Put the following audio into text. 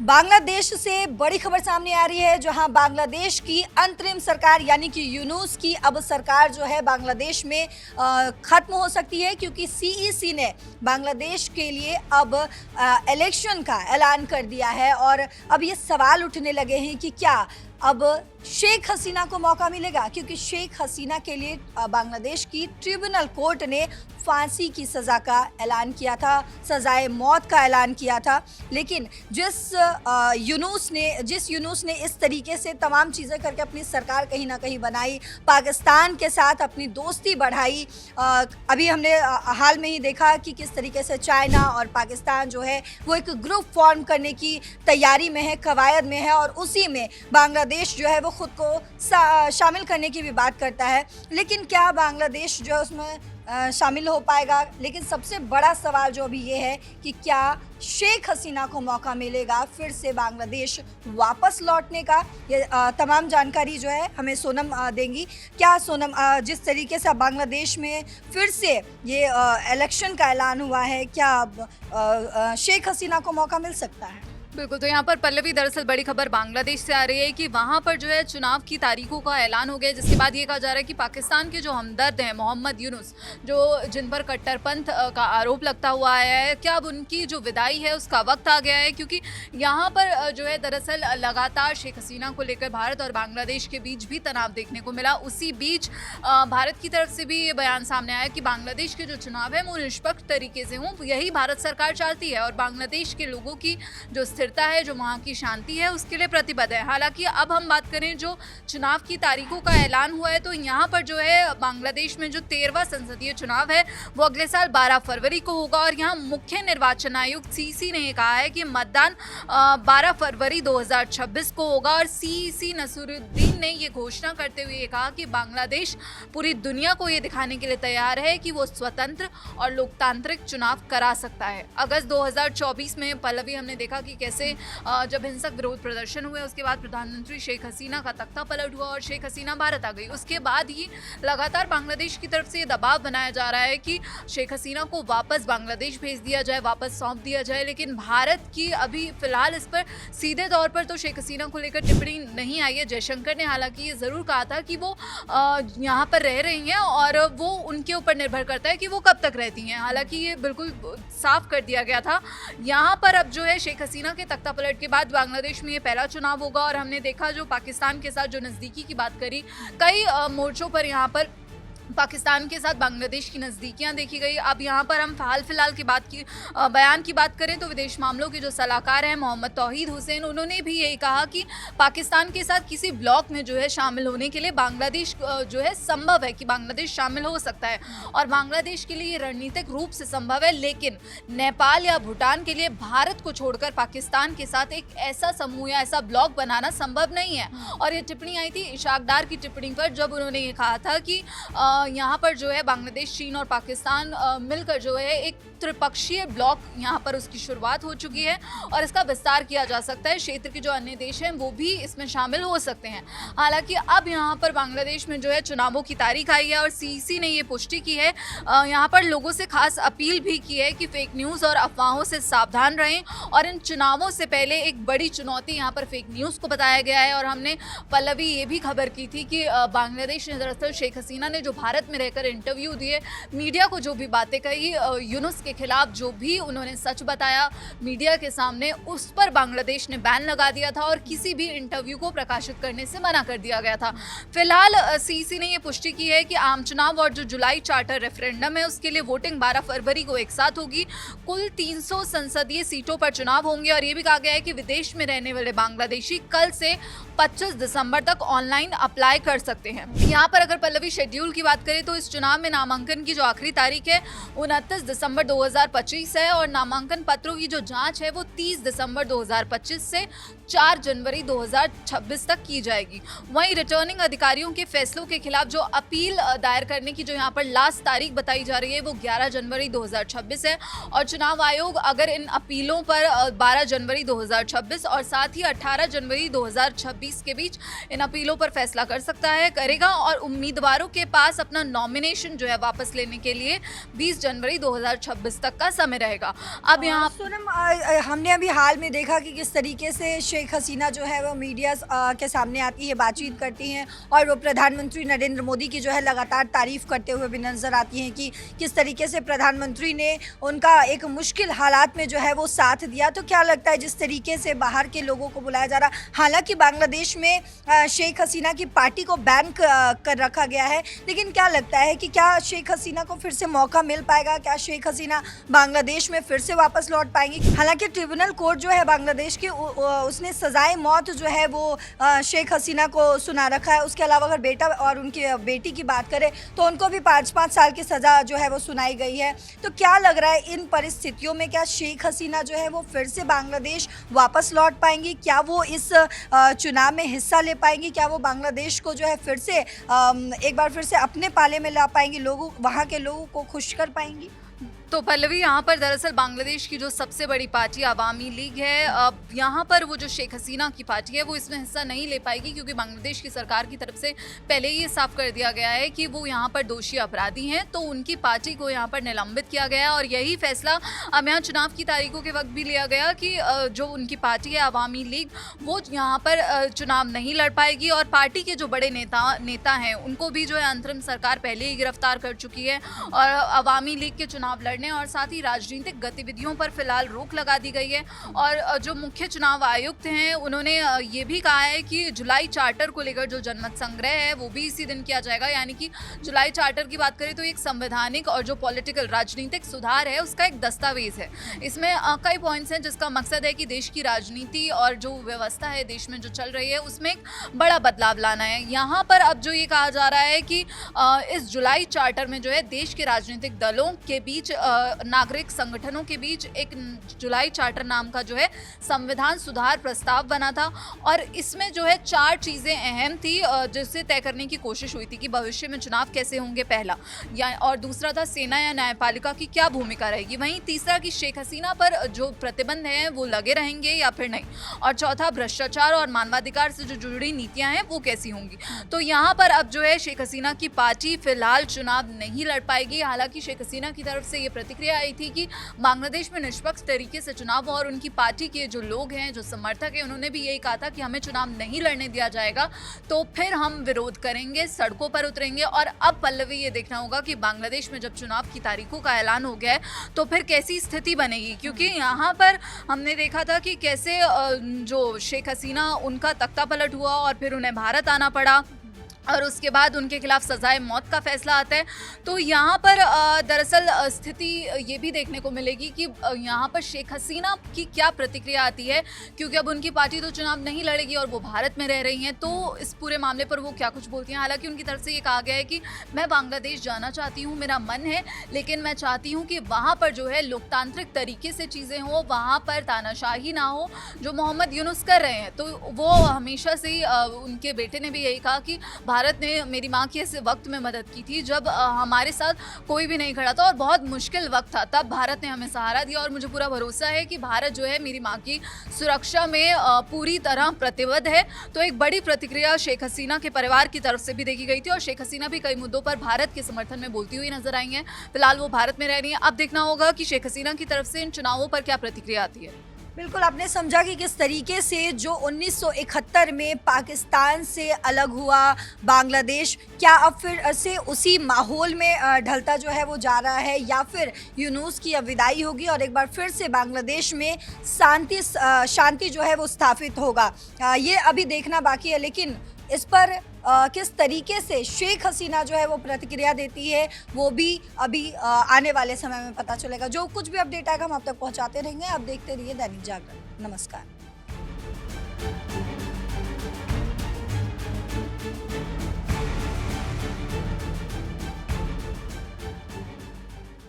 बांग्लादेश से बड़ी खबर सामने आ रही है, जहां बांग्लादेश की अंतरिम सरकार यानी कि यूनूस की अब सरकार जो है बांग्लादेश में ख़त्म हो सकती है, क्योंकि सीईसी ने बांग्लादेश के लिए अब इलेक्शन का ऐलान कर दिया है। और अब ये सवाल उठने लगे हैं कि क्या अब शेख हसीना को मौका मिलेगा, क्योंकि शेख हसीना के लिए बांग्लादेश की ट्रिब्यूनल कोर्ट ने फांसी की सज़ा का ऐलान किया था, सज़ाए मौत का ऐलान किया था। लेकिन जिस यूनूस ने इस तरीके से तमाम चीज़ें करके अपनी सरकार कहीं ना कहीं बनाई, पाकिस्तान के साथ अपनी दोस्ती बढ़ाई। अभी हमने हाल में ही देखा कि किस तरीके से चाइना और पाकिस्तान जो है वो एक ग्रुप फॉर्म करने की तैयारी में है, कवायद में है, और उसी में बांग्लादेश जो है वो खुद को शामिल करने की भी बात करता है। लेकिन क्या बांग्लादेश जो है उसमें शामिल हो पाएगा? लेकिन सबसे बड़ा सवाल जो अभी ये है कि क्या शेख हसीना को मौका मिलेगा फिर से बांग्लादेश वापस लौटने का? ये तमाम जानकारी जो है हमें सोनम देंगी। क्या सोनम, जिस तरीके से बांग्लादेश में फिर से ये इलेक्शन का ऐलान हुआ है, क्या अब शेख हसीना को मौका मिल सकता है? बिल्कुल, तो यहाँ पर पल्लवी, दरअसल बड़ी खबर बांग्लादेश से आ रही है कि वहाँ पर जो है चुनाव की तारीखों का ऐलान हो गया, जिसके बाद ये कहा जा रहा है कि पाकिस्तान के जो हमदर्द हैं मोहम्मद यूनुस, जो जिन पर कट्टरपंथ का आरोप लगता हुआ आया है, क्या अब उनकी जो विदाई है उसका वक्त आ गया है? क्योंकि यहाँ पर जो है दरअसल लगातार शेख हसीना को लेकर भारत और बांग्लादेश के बीच भी तनाव देखने को मिला। उसी बीच भारत की तरफ से भी ये बयान सामने आया कि बांग्लादेश के जो चुनाव है वो निष्पक्ष तरीके से हों, यही भारत सरकार चाहती है और बांग्लादेश के लोगों की जो स्थिरता है, जो वहाँ की शांति है, उसके लिए प्रतिबद्ध है। हालांकि अब हम बात करें जो चुनाव की तारीखों का ऐलान हुआ है, तो यहाँ पर जो है बांग्लादेश में जो 13वां संसदीय चुनाव है वो अगले साल 12 फरवरी को होगा। और यहाँ मुख्य निर्वाचन आयुक्त सीसी ने कहा है कि मतदान 12 फरवरी 2026 को होगा। और सीसी नसरुद्दीन ने ये घोषणा करते हुए कहा कि बांग्लादेश पूरी दुनिया को ये दिखाने के लिए तैयार है कि वो स्वतंत्र और लोकतांत्रिक चुनाव करा सकता है। अगस्त 2024 में पल्लवी हमने देखा कि कैसे जब हिंसक विरोध प्रदर्शन हुए, उसके बाद प्रधानमंत्री शेख हसीना का तख्ता पलट हुआ और शेख हसीना भारत आ गई। उसके बाद ही लगातार बांग्लादेश की तरफ से ये दबाव बनाया जा रहा है कि शेख हसीना को वापस बांग्लादेश भेज दिया जाए, वापस सौंप दिया जाए। लेकिन भारत की अभी फिलहाल इस पर सीधे तौर पर तो शेख हसीना को लेकर टिप्पणी नहीं आई है। जयशंकर ने हालांकि ये ज़रूर कहा था कि वो यहाँ पर रह रही हैं और वो उनके ऊपर निर्भर करता है कि वो कब तक रहती हैं। हालांकि ये बिल्कुल साफ कर दिया गया था। यहाँ पर अब जो है शेख हसीना के तख्ता पलट के बाद बांग्लादेश में ये पहला चुनाव होगा। और हमने देखा जो पाकिस्तान के साथ जो नज़दीकी की बात करी, कई मोर्चों पर यहाँ पर पाकिस्तान के साथ बांग्लादेश की नज़दीकियां देखी गई। अब यहाँ पर हम हाल फिलहाल की बयान की बात करें तो विदेश मामलों के जो सलाहकार हैं मोहम्मद तौहीद हुसैन, उन्होंने भी यही कहा कि पाकिस्तान के साथ किसी ब्लॉक में जो है शामिल होने के लिए बांग्लादेश जो है संभव है कि बांग्लादेश शामिल हो सकता है और बांग्लादेश के लिए ये रणनीतिक रूप से संभव है। लेकिन नेपाल या भूटान के लिए भारत को छोड़कर पाकिस्तान के साथ एक ऐसा समूह या ऐसा ब्लॉक बनाना संभव नहीं है। और ये टिप्पणी आई थी इशाक डार की टिप्पणी पर, जब उन्होंने ये कहा था कि यहाँ पर जो है बांग्लादेश, चीन और पाकिस्तान मिलकर जो है एक त्रिपक्षीय ब्लॉक यहाँ पर उसकी शुरुआत हो चुकी है और इसका विस्तार किया जा सकता है। क्षेत्र के जो अन्य देश हैं वो भी इसमें शामिल हो सकते हैं। हालांकि अब यहाँ पर बांग्लादेश में जो है चुनावों की तारीख आई है और सीसी ने ये पुष्टि की है, यहाँ पर लोगों से खास अपील भी की है कि फेक न्यूज़ और अफवाहों से सावधान रहें। और इन चुनावों से पहले एक बड़ी चुनौती यहाँ पर फेक न्यूज़ को बताया गया है। और हमने पल्लवी ये भी खबर की थी कि बांग्लादेश ने दरअसल शेख हसीना ने जो भारत में रहकर इंटरव्यू दिए, मीडिया को जो भी बातें कही, यूनुस के खिलाफ जो भी उन्होंने सच बताया मीडिया के सामने, उस पर बांग्लादेश ने बैन लगा दिया था और किसी भी इंटरव्यू को प्रकाशित करने से मना कर दिया गया था। फिलहाल सीसी ने यह पुष्टि की है कि आम चुनाव और जो जुलाई चार्टर रेफरेंडम है उसके लिए वोटिंग 12 फरवरी को एक साथ होगी। कुल 300 संसदीय सीटों पर चुनाव होंगे और ये भी कहा गया है कि विदेश में रहने वाले बांग्लादेशी कल से 25 दिसंबर तक ऑनलाइन अप्लाई कर सकते हैं। यहाँ पर अगर पल्लवी शेड्यूल की बात करें तो इस चुनाव में नामांकन की जो आखिरी तारीख है 29 दिसंबर 2025 है और नामांकन पत्रों की जो जांच है वो 30 दिसंबर 2025 से 4 जनवरी 2026 तक की जाएगी। वहीं रिटर्निंग अधिकारियों के फैसलों के खिलाफ जो अपील दायर करने की जो यहाँ पर लास्ट तारीख बताई जा रही है वो 11 जनवरी 2026 है। और चुनाव आयोग अगर इन अपीलों पर 12 जनवरी 2026 और साथ ही 18 जनवरी 2026 के बीच इन अपीलों पर फैसला कर सकता है, करेगा। और उम्मीदवारों के पास अपना नॉमिनेशन जो है वापस लेने के लिए 20 जनवरी 2026 तक का समय रहेगा। अब यहाँ सोनम, हमने अभी हाल में देखा कि किस तरीके से शेख हसीना जो है वो मीडिया के सामने आती है, बातचीत करती हैं और वो प्रधानमंत्री नरेंद्र मोदी की जो है लगातार तारीफ करते हुए भी नजर आती हैं कि किस तरीके से प्रधानमंत्री ने उनका एक मुश्किल हालात में जो है वो साथ दिया। तो क्या लगता है जिस तरीके से बाहर के लोगों को बुलाया जा रहा, हालांकि बांग्लादेश में शेख हसीना की पार्टी को बैन कर रखा गया है, लेकिन क्या लगता है कि क्या शेख हसीना को फिर से मौका मिल पाएगा? क्या शेख हसीना बांग्लादेश में फिर से वापस लौट पाएंगी? हालांकि ट्रिब्यूनल कोर्ट जो है बांग्लादेश की उसने सजाए मौत जो है वो शेख हसीना को सुना रखा है। उसके अलावा अगर बेटा और उनकी बेटी की बात करें तो उनको भी 5-5 साल की सज़ा जो है वो सुनाई गई है। तो क्या लग रहा है इन परिस्थितियों में क्या शेख हसीना जो है वो फिर से बांग्लादेश वापस लौट पाएंगी? क्या वो इस चुनाव में हिस्सा ले पाएंगी? क्या वो बांग्लादेश को जो है फिर से एक बार फिर से अपने पाले में ला पाएंगी, लोगों वहाँ के लोगों को खुश कर पाएंगी? तो पल्लवी, यहाँ पर दरअसल बांग्लादेश की जो सबसे बड़ी पार्टी अवामी लीग है, अब यहाँ पर वो जो शेख हसीना की पार्टी है वो इसमें हिस्सा नहीं ले पाएगी, क्योंकि बांग्लादेश की सरकार की तरफ से पहले ही ये साफ कर दिया गया है कि वो यहाँ पर दोषी अपराधी हैं, तो उनकी पार्टी को यहाँ पर निलंबित किया गया। और यही फैसला अब यहाँ चुनाव की तारीखों के वक्त भी लिया गया कि जो उनकी पार्टी है अवामी लीग, वो यहाँ पर चुनाव नहीं लड़ पाएगी। और पार्टी के जो बड़े नेता हैं उनको भी जो है अंतरिम सरकार पहले ही गिरफ्तार कर चुकी है और अवामी लीग के चुनाव लड़ने और साथ ही राजनीतिक गतिविधियों पर फिलहाल रोक लगा दी गई है। और जो मुख्य चुनाव आयुक्त हैं उन्होंने ये भी कहा है कि जुलाई चार्टर को लेकर जो जनमत संग्रह है वो भी इसी दिन किया जाएगा। यानी कि जुलाई चार्टर की बात करें तो एक संवैधानिक और जो पॉलिटिकल राजनीतिक सुधार है उसका एक दस्तावेज है। इसमें कई पॉइंट्स हैं जिसका मकसद है कि देश की राजनीति और जो व्यवस्था है देश में जो चल रही है उसमें एक बड़ा बदलाव लाना है। यहाँ पर अब जो ये कहा जा रहा है कि इस जुलाई चार्टर में जो है देश के राजनीतिक दलों के बीच, नागरिक संगठनों के बीच एक जुलाई चार्टर नाम का जो है संविधान सुधार प्रस्ताव बना था। और इसमें जो है 4 चीज़ें अहम थी जिससे तय करने की कोशिश हुई थी कि भविष्य में चुनाव कैसे होंगे, पहला या, और दूसरा था सेना या न्यायपालिका की क्या भूमिका रहेगी, वहीं तीसरा कि शेख हसीना पर जो प्रतिबंध हैं वो लगे रहेंगे या फिर नहीं, और चौथा भ्रष्टाचार और मानवाधिकार से जो जुड़ी नीतियां हैं वो कैसी होंगी। तो यहाँ पर अब जो है शेख हसीना की पार्टी फिलहाल चुनाव नहीं लड़ पाएगी। हालांकि शेख हसीना की तरफ से ये प्रतिक्रिया आई थी कि बांग्लादेश में निष्पक्ष तरीके से चुनाव हो, और उनकी पार्टी के जो लोग हैं, जो समर्थक हैं, उन्होंने भी यही कहा था कि हमें चुनाव नहीं लड़ने दिया जाएगा तो फिर हम विरोध करेंगे, सड़कों पर उतरेंगे। और अब पल्लवी ये देखना होगा कि बांग्लादेश में जब चुनाव की तारीखों का ऐलान हो गया है तो फिर कैसी स्थिति बनेगी, क्योंकि यहाँ पर हमने देखा था कि कैसे जो शेख हसीना उनका तख्ता पलट हुआ और फिर उन्हें भारत आना पड़ा और उसके बाद उनके खिलाफ सजाए मौत का फैसला आता है। तो यहाँ पर दरअसल स्थिति ये भी देखने को मिलेगी कि यहाँ पर शेख हसीना की क्या प्रतिक्रिया आती है, क्योंकि अब उनकी पार्टी तो चुनाव नहीं लड़ेगी और वो भारत में रह रही हैं, तो इस पूरे मामले पर वो क्या कुछ बोलती हैं। हालांकि उनकी तरफ से ये कहा गया है कि मैं बांग्लादेश जाना चाहती हूँ, मेरा मन है, लेकिन मैं चाहती हूँ कि वहाँ पर जो है लोकतांत्रिक तरीके से चीज़ें हों, वहाँ पर तानाशाही ना हो जो मोहम्मद यूनुस कर रहे हैं। तो वो हमेशा से ही उनके बेटे ने भी यही कहा कि भारत ने मेरी माँ की ऐसे वक्त में मदद की थी जब हमारे साथ कोई भी नहीं खड़ा था और बहुत मुश्किल वक्त था, तब भारत ने हमें सहारा दिया और मुझे पूरा भरोसा है कि भारत जो है मेरी माँ की सुरक्षा में पूरी तरह प्रतिबद्ध है। तो एक बड़ी प्रतिक्रिया शेख हसीना के परिवार की तरफ से भी देखी गई थी और शेख हसीना भी कई मुद्दों पर भारत के समर्थन में बोलती हुई नजर आई हैं। फिलहाल वो भारत में रह रही हैं। अब देखना होगा कि शेख हसीना की तरफ से इन चुनावों पर क्या प्रतिक्रिया आती है। बिल्कुल, आपने समझा कि किस तरीके से जो 1971 में पाकिस्तान से अलग हुआ बांग्लादेश, क्या अब फिर से उसी माहौल में ढलता जो है वो जा रहा है, या फिर यूनुस की अब विदाई होगी और एक बार फिर से बांग्लादेश में शांति जो है वो स्थापित होगा, ये अभी देखना बाकी है। लेकिन इस पर किस तरीके से शेख हसीना जो है वो प्रतिक्रिया देती है वो भी अभी आने वाले समय में पता चलेगा। जो कुछ भी अपडेट आएगा हम आप तक पहुंचाते रहेंगे। आप देखते रहिए दैनिक जागरण। नमस्कार।